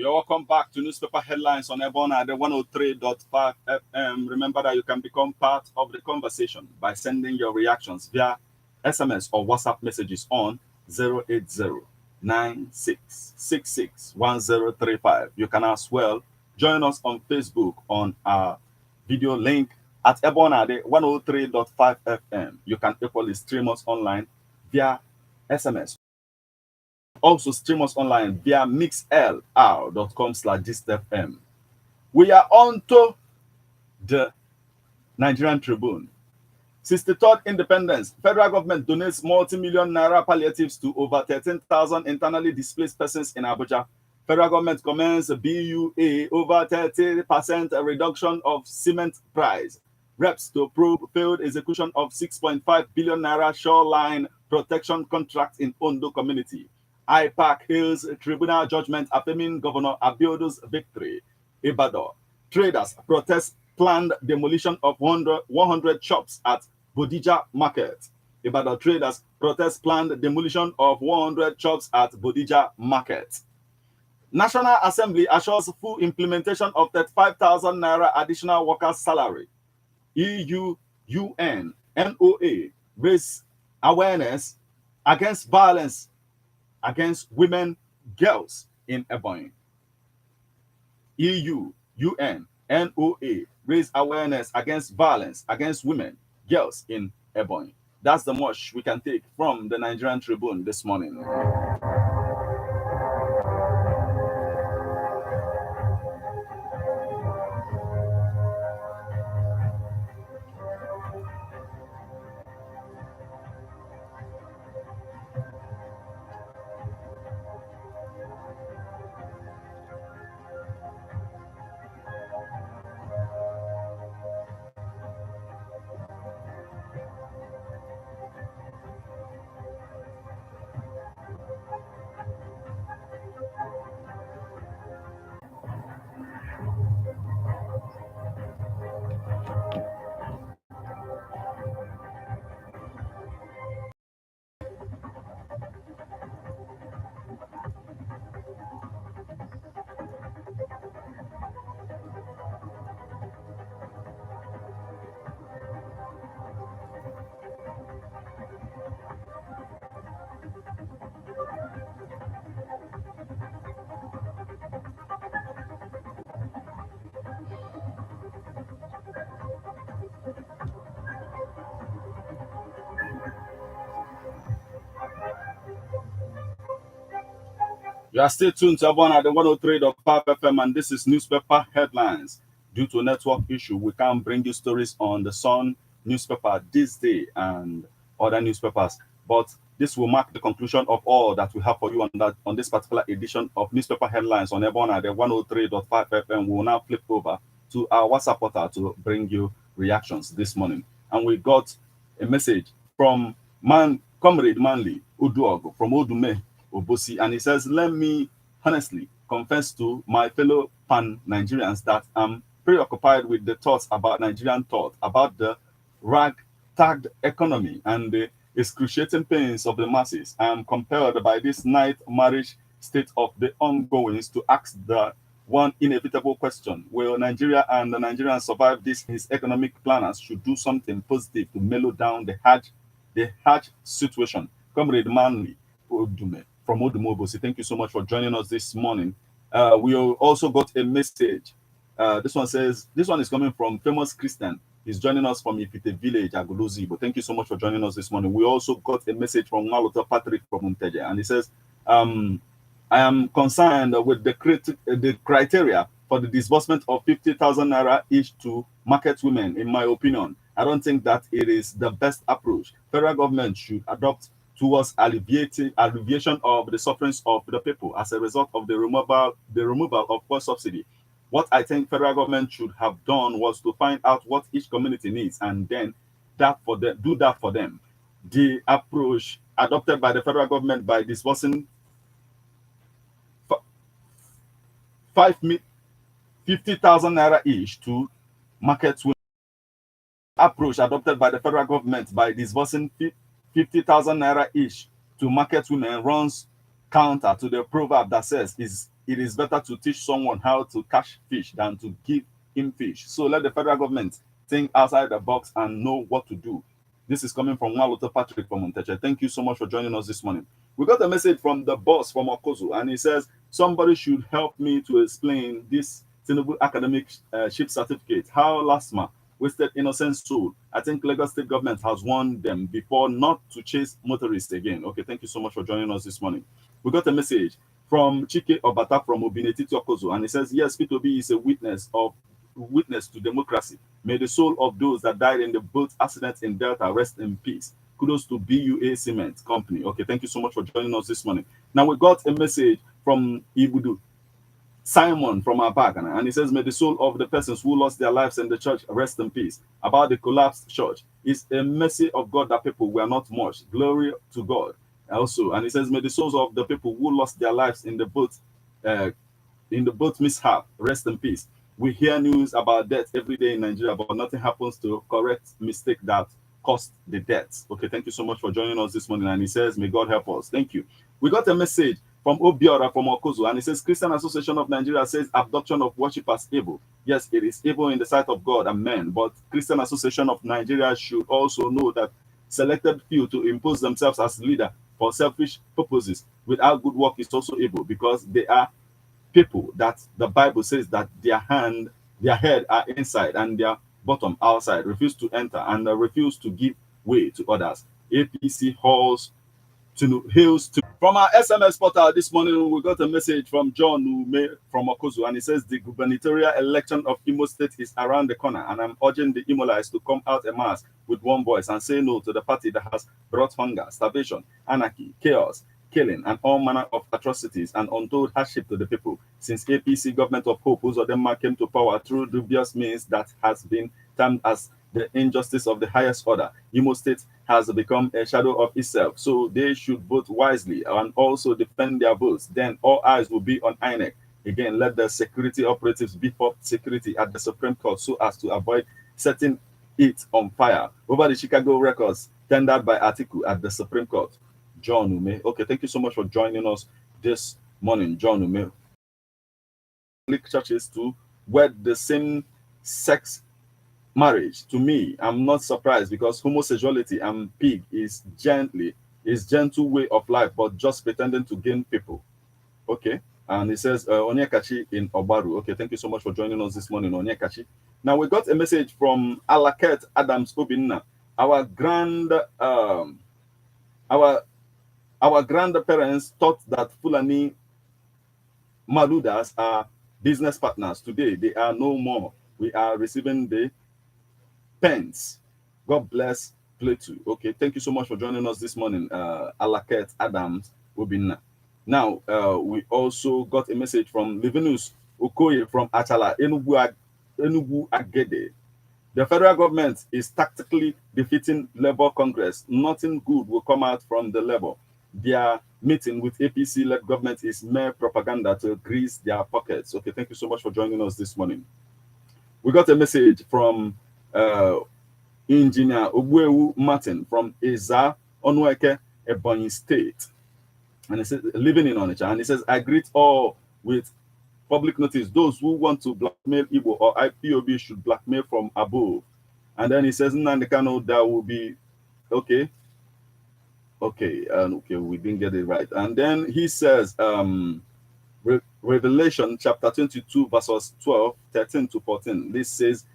You're welcome back to Newspaper Headlines on Ebon at the 103.5 FM. Remember that you can become part of the conversation by sending your reactions via SMS or WhatsApp messages on 080-9666-1035. You can as well join us on Facebook on our video link at Ebon at the 103.5 FM. You can equally stream us online via SMS. Also stream us online via mixlr.com/gistfm. We are on to the Nigerian Tribune. 63rd Independence. Federal government donates multi-million naira palliatives to over 13,000 internally displaced persons in Abuja. Federal government commends BUA over 30% reduction of cement price. Reps to probe failed execution of 6.5 billion naira shoreline protection contract in Ondo community. IPAC hails tribunal judgment affirming Governor Abiodu's victory. Ibadan. Traders protest planned demolition of 100 shops at Bodija Market. Ibadan traders protest planned demolition of 100 shops at Bodija Market. National Assembly assures full implementation of 35,000 naira additional workers' salary. EU, UN, NOA raise awareness against violence against women, girls in Ebonyi. EU, UN, NOA raise awareness against violence against women, girls in Ebonyi. That's the much we can take from the Nigerian Tribune this morning. You are still tuned to everyone at the 103.5 FM, and this is Newspaper Headlines. Due to a network issue, we can't bring you stories on the Sun newspaper this day and other newspapers. But this will mark the conclusion of all that we have for you on this particular edition of Newspaper Headlines on everyone at the 103.5 FM. We will now flip over to our WhatsApp portal to bring you reactions this morning. And we got a message from Comrade Manley Uduogo from Odume, Obosi, and he says, let me honestly confess to my fellow Pan-Nigerians that I'm preoccupied with the thoughts about Nigerian thought, about the rag-tagged economy and the excruciating pains of the masses. I am compelled by this night marriage state of the ongoings to ask the one inevitable question: will Nigeria and the Nigerians survive this? His economic planners should do something positive to mellow down the harsh situation. Comrade Manley Odume from Odumobosi, thank you so much for joining us this morning. We also got a message. This one is coming from Famous Christian. He's joining us from Ifite Village, Aguluzi. But thank you so much for joining us this morning. We also got a message from Malota Patrick from Munteja, and he says, I am concerned with the criteria for the disbursement of 50,000 naira each to market women. In my opinion, I don't think that it is the best approach. Federal government should adopt towards alleviation of the sufferings of the people as a result of the removal of fuel subsidy. What I think federal government should have done was to find out what each community needs and then do that for them. The approach adopted by the federal government by disbursing 50,000 naira each to market women. Approach adopted by the federal government by disbursing 50,000 naira each to market women runs counter to the proverb that says, it is better to teach someone how to catch fish than to give him fish. So let the federal government think outside the box and know what to do. This is coming from Waluto Patrick from Monteche. Thank you so much for joining us this morning. We got a message from the boss from Okozu, and he says, somebody should help me to explain this Tinubu academic ship certificate. How LASMA wasted innocent soul. I think Lagos State government has warned them before not to chase motorists again. Okay, thank you so much for joining us this morning. We got a message from Chike Obata from Obineti Okozu, and he says, yes, P2B is a witness to democracy. May the soul of those that died in the boat accident in Delta rest in peace. Kudos to BUA Cement Company. Okay, thank you so much for joining us this morning. Now we got a message from Ibudu Simon from Abagana, and he says, may the soul of the persons who lost their lives in the church rest in peace. About the collapsed church, it's a mercy of God that people were not much. Glory to God. Also, and he says, may the souls of the people who lost their lives in the boat mishap rest in peace. We hear news about death every day in Nigeria, but nothing happens to correct mistake that caused the deaths. Okay, thank you so much for joining us this morning. And he says, may God help us. Thank you. We got a message from Obiora from Okozu, and he says, Christian Association of Nigeria says abduction of worshippers evil. Yes, it is evil in the sight of God and men, but Christian Association of Nigeria should also know that selected few to impose themselves as leader for selfish purposes without good work is also evil, because they are people that the Bible says that their head are inside and their bottom outside, refuse to enter and refuse to give way to others. APC hails to. From our SMS portal this morning, we got a message from John Ume from Okozu, and he says the gubernatorial election of Imo State is around the corner, and I'm urging the Imolites to come out en masse with one voice and say no to the party that has brought hunger, starvation, anarchy, chaos, killing, and all manner of atrocities and untold hardship to the people. Since APC government of Hope Uzodinma came to power through dubious means that has been termed as the injustice of the highest order, Imo State has become a shadow of itself. So they should vote wisely and also defend their votes. Then all eyes will be on INEC. Again, let the security operatives beef up security at the Supreme Court so as to avoid setting it on fire. Over the Chicago records tendered by Atiku at the Supreme Court. John Ume. Okay, thank you so much for joining us this morning, John Ume. Churches to wed the same sex marriage. To me, I'm not surprised, because homosexuality and pig is gentle way of life, but just pretending to gain people. Okay. And it says Onyekachi in Obaru. Okay, thank you so much for joining us this morning, Onyekachi. Now we got a message from Alaket Adams Obinna. Our grandparents thought that Fulani Maludas are business partners. Today, they are no more. We are receiving the pence. God bless Plato. Okay, thank you so much for joining us this morning, Alaket Adams Obinna. Now, we also got a message from Livinus Okoye from Achala, Enugu Agede. The federal government is tactically defeating Labour Congress. Nothing good will come out from the Labour. Their meeting with APC-led government is mere propaganda to grease their pockets. Okay, thank you so much for joining us this morning. We got a message from Engineer Ogbuewu Martin from Eza Onweke, Ebonyi State. And he says, living in Onitsha. And he says, I greet all with public notice. Those who want to blackmail Igbo or IPOB should blackmail from above. And then he says, Nandekano, that will be okay. Okay, we didn't get it right. And then he says, Revelation chapter 22, verses 12, 13 to 14. This says,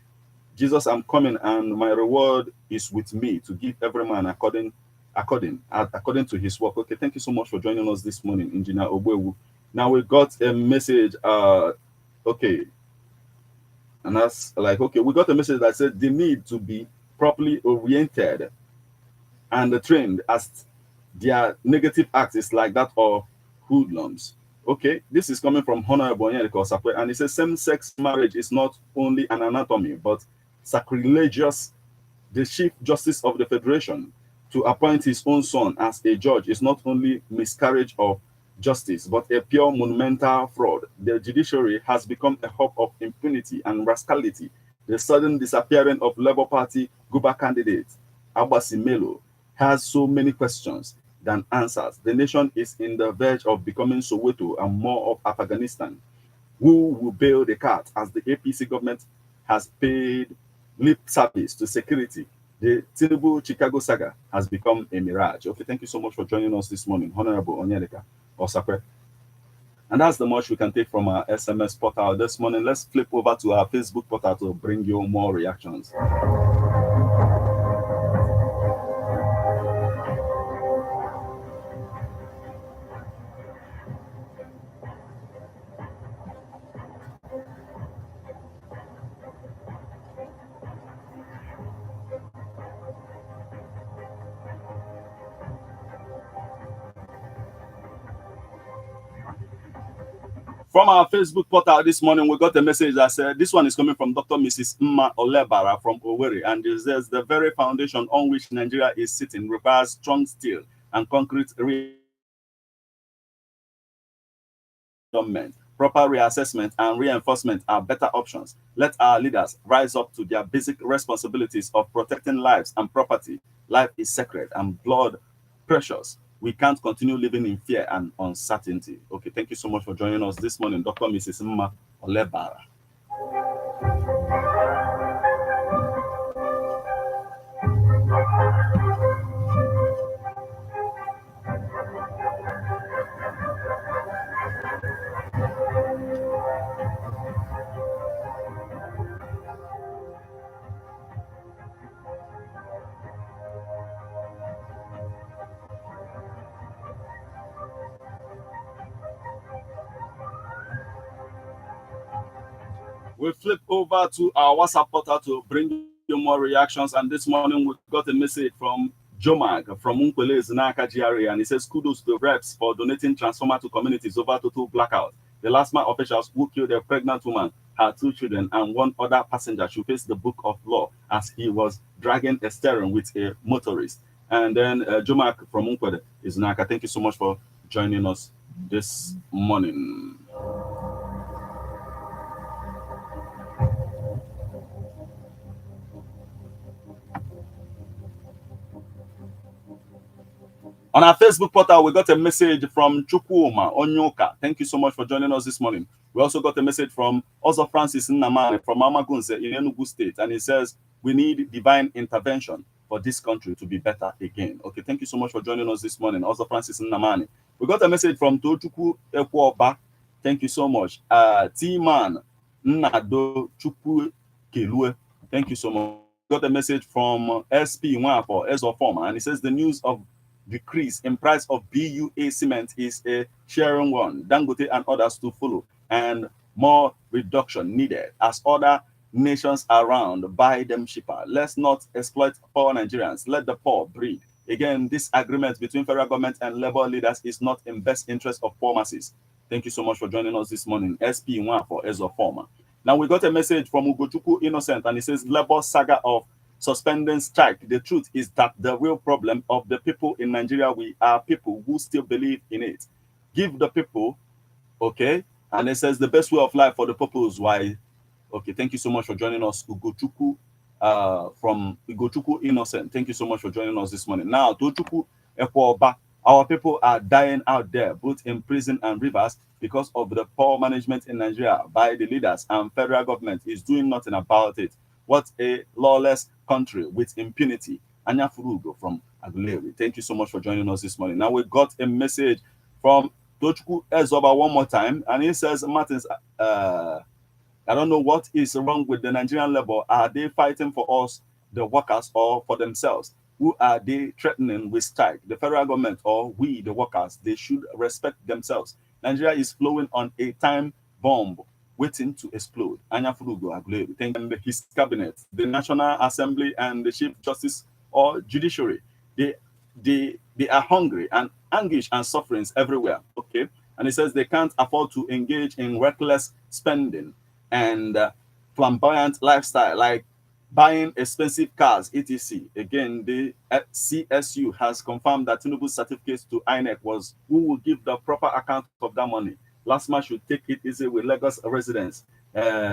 Jesus, I'm coming, and my reward is with me to give every man according to his work. Okay, thank you so much for joining us this morning, Engineer Ogbuewu. Now we got a message. Okay, and that's like, okay, we got a message that said the need to be properly oriented and trained, as their negative act is like that of hoodlums. Okay, this is coming from Honorable Onyeka, and it says same-sex marriage is not only an anatomy but sacrilegious. The Chief Justice of the Federation to appoint his own son as a judge is not only miscarriage of justice but a pure monumental fraud. The judiciary has become a hub of impunity and rascality. The sudden disappearance of Labour Party Guba candidate Abasi Melo has so many questions. than answers. The nation is in the verge of becoming Soweto and more of Afghanistan. Who will bail the cat as the APC government has paid lip service to security? The Tinubu Chicago saga has become a mirage. Okay, thank you so much for joining us this morning, Honorable Onyedika Osakwe. And that's the much we can take from our SMS portal this morning. Let's flip over to our Facebook portal to bring you more reactions. From our Facebook portal this morning, we got a message that said, this one is coming from Dr. Mrs. Mma Olebara from Owerri, and it says, the very foundation on which Nigeria is sitting requires strong steel and concrete government. Proper reassessment and reinforcement are better options. Let our leaders rise up to their basic responsibilities of protecting lives and property. Life is sacred and blood precious. We can't continue living in fear and uncertainty. Okay, thank you so much for joining us this morning, Dr. Mrs. Mma Olebara. We flip over to our WhatsApp portal to bring you more reactions. And this morning we got a message from Jomag from Unkwele Zinaka GRA, and he says, kudos to reps for donating transformer to communities over total blackout. The last mile officials who killed a pregnant woman, her 2 children, and 1 other passenger should face the book of law as he was dragging a steering with a motorist. And then Jomak from Unkwele Zinaka, thank you so much for joining us this morning. On our Facebook portal, we got a message from Chukwuma Onyoka. Thank you so much for joining us this morning. We also got a message from Ozo Francis Nnamani from Amagunze in Enugu State. And he says, we need divine intervention for this country to be better again. Okay, thank you so much for joining us this morning, Ozo Francis Nnamani. We got a message from Tochukwu Ekwoba. Thank you so much. T-Man Nnado Chukwu Kelue. Thank you so much. We got a message from SP Nwafo Ezo Former. And he says, the news of decrease in price of BUA cement is a sharing one. Dangote and others to follow, and more reduction needed as other nations around buy them cheaper. Let's not exploit poor Nigerians. Let the poor breed. Again, this agreement between federal government and labor leaders is not in best interest of poor masses. Thank you so much for joining us this morning. SP1 for Ezo Former. Now we got a message from Ugochukwu Innocent, and he says, labor saga of suspending strike. The truth is that the real problem of the people in Nigeria, we are people who still believe in it. Give the people, okay? And it says the best way of life for the people is why. Okay, thank you so much for joining us, Ugochukwu from Ugochukwu Innocent. Thank you so much for joining us this morning. Now, Tochukwu Ekwoba, our people are dying out there, both in prison and rivers, because of the poor management in Nigeria by the leaders, and federal government is doing nothing about it. What a lawless country with impunity. Anya Furugo from Aguleri. Thank you so much for joining us this morning. Now we got a message from Tochukwu Ezoba one more time, and he says, Martins, I don't know what is wrong with the Nigerian labor. Are they fighting for us, the workers, or for themselves? Who are they threatening with strike? The federal government or we, the workers? They should respect themselves. Nigeria is flowing on a time bomb waiting to explode. Anya Furugo Aguleri. Thank you. His cabinet, the National Assembly, and the Chief Justice or Judiciary. They are hungry and anguish and sufferings everywhere. Okay. And he says they can't afford to engage in reckless spending and flamboyant lifestyle like buying expensive cars, etc. Again, the CSU has confirmed that Tinubu's certificate to INEC was who will give the proper account of that money. Last man should take it easy with Lagos residents.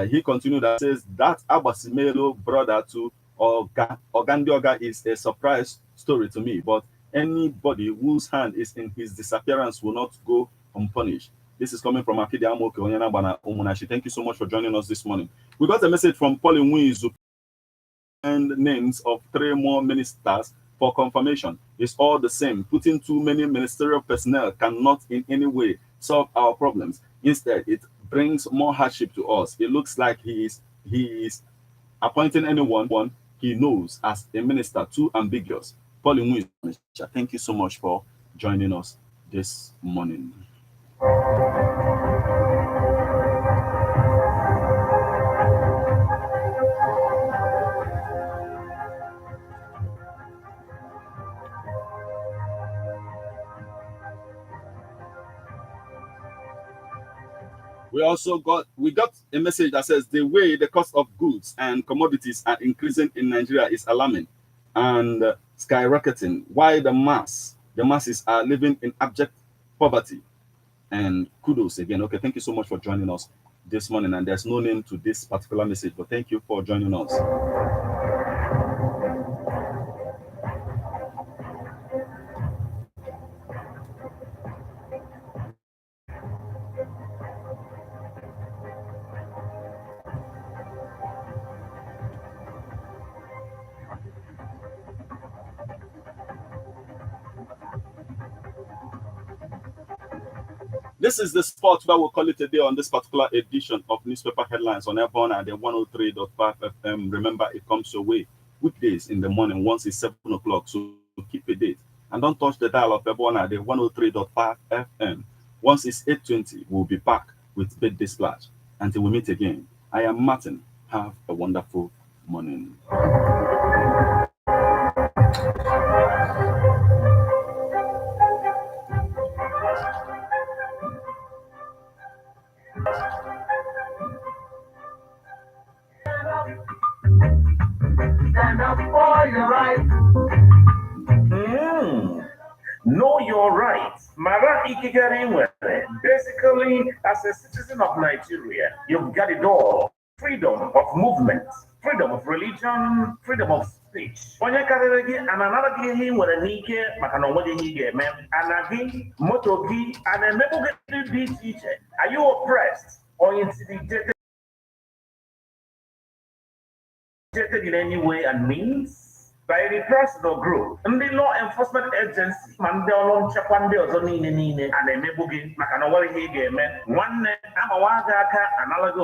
He continued and says that Abasimelo brother to Ogandioga is a surprise story to me, but Anybody whose hand is in his disappearance will not go unpunished. This is coming from Akide Amoke Onyanabana Omunashi. Thank you so much for joining us this morning. We got a message from Pauline Wizu and names of 3 more ministers for confirmation. It's all the same. Putting too many ministerial personnel cannot in any way solve our problems. Instead, it brings more hardship to us. It looks like he is appointing anyone he knows as a minister too ambiguous. Pauline Wizu, thank you so much for joining us this morning. We got a message that says the way the cost of goods and commodities are increasing in Nigeria is alarming and skyrocketing. Why the masses are living in abject poverty. And kudos again. Okay, thank you so much for joining us this morning. And there's no name to this particular message, but thank you for joining us. This is the spot where we'll call it a day on this particular edition of Newspaper Headlines on Airborne at the 103.5 FM. Remember, it comes your way weekdays in the morning once it's 7 o'clock, so keep a date. And don't touch the dial of Airborne at the 103.5 FM. Once it's 8:20, we'll be back with Birthday Splash. Until we meet again, I am Martin. Have a wonderful morning. Stand up for your rights. Know your rights. Mara Ikigari. Basically, as a citizen of Nigeria, you've got it all. Freedom of movement, freedom of religion, freedom of speech. Onye karịrị and another gị nwere n'ike maka na onwe gị ga-eme. Ana gị, moto gị, ana emegbu gị dị iche iche. Are you oppressed or intimidated in any way and means? By the personal group, ndị law enforcement agency ma ndị ọrụ nchekwa ndị ọzọ niile a na-emegbu gị maka na onwere ihe ị ga-eme. Nwanne amawa gị aka analogy